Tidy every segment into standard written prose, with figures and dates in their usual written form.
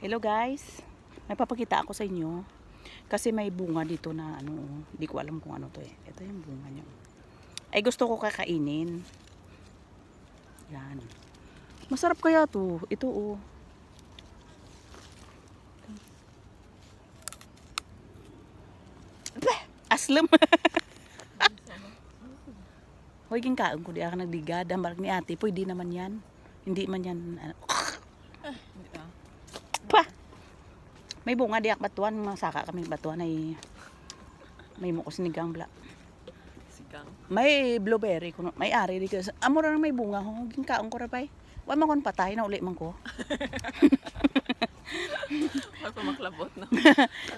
Hello guys, may papakita ako sa inyo kasi may bunga dito na ano, hindi ko alam kung ano to eh. Ito yung bunga niya. Ay gusto ko kakainin. Yan. Masarap kaya to. Ito oh. Aslam. Hoy ging kaon ko di ako nagdigad, ambarag ni ate, pwede naman yan. Hindi man yan. Pa. May bunga diak batuan, masaka kami batuan ay may mukos ni gambla. Sigang. May blueberry kuno, may ari di kasi. Amo ra may bunga ho, ging kaon ko ra pay. Wa man kon patay na uli man ko. Ay pamaklabot na.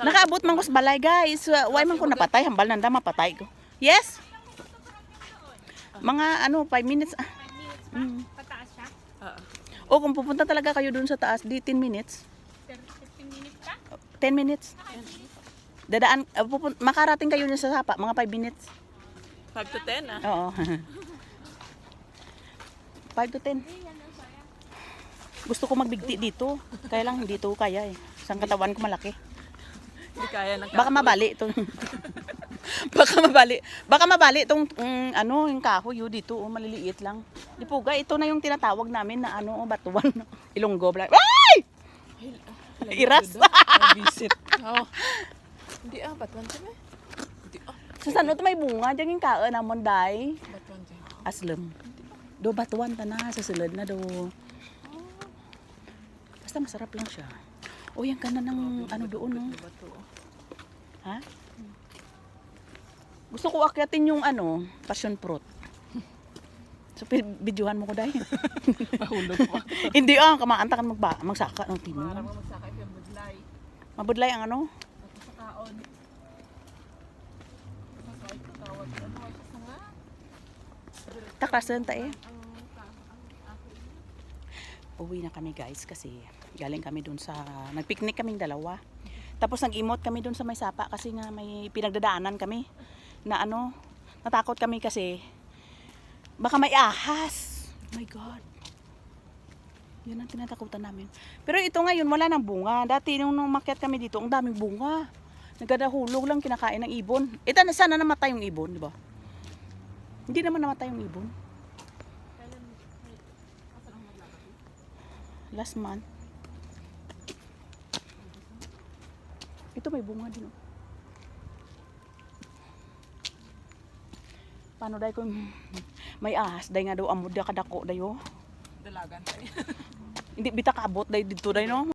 Nakaabot man ko sa balay guys. Wa man ko napatay, hambal nanda mapatay ko. Yes. Mga ano 5 minutes. 5 minutes pa? Pataas siya? O kung pupunta talaga kayo dun sa taas, di 10 minutes. 15 minutes pa? 10 minutes. Dadaan, makarating kayo niya sa sapa, mga 5 minutes. 5 to 10 ah. Oo. 5 to 10. Gusto ko magbigti dito. Kaya lang hindi to kaya eh. Isang katawan ko malaki. Hindi kaya ng Baka mabali ito. Baka mabali itong ano, yung kahoy yun dito. Oh, maliliit lang. Di po ga, ito na yung tinatawag namin na ano, batuan. Ilonggo. Ay! Iras. Visit. Oh. Hindi batuan siya eh. Hindi Sa saan ito may bunga? Diyan yung kaan namon day. batuan siya. Aslam. Do batuan ta na sa sulod na do. Basta masarap lang siya. O yan ka na ng ano doon no. Bato. Ha? Gusto ko akyatin yung ano, passion fruit. So videohan mo ko dahil. Mahulog pa. Hindi kamaanta kan magsaka ng timo. Para mo magsakay yung budlay. Mabudlay ang ano. Tapos sa kaon. Masakay ko tawag. Ano ay sa nga? Takrasan ta eh. Uwi na kami guys kasi galing kami dun sa nagpiknik kaming dalawa. Tapos nag-imot kami dun sa may sapa kasi nga may pinagdadaanan kami na ano, natakot kami kasi baka may ahas. Oh my God. Yun ang tinatakutan namin. Pero ito ngayon wala nang bunga. Dati nung umakyat kami dito, ang daming bunga. Nagdadahulog lang kinakain ng ibon. Ito na sana namatay yung ibon, di ba? Hindi naman namatay yung ibon. Last month. Ito may bunga din. Oh. Paano dahil kung may ahas dahil nga daw amod kadako dayo. Dalagan tayo. Hindi bita kaabot dahil dito dahil no.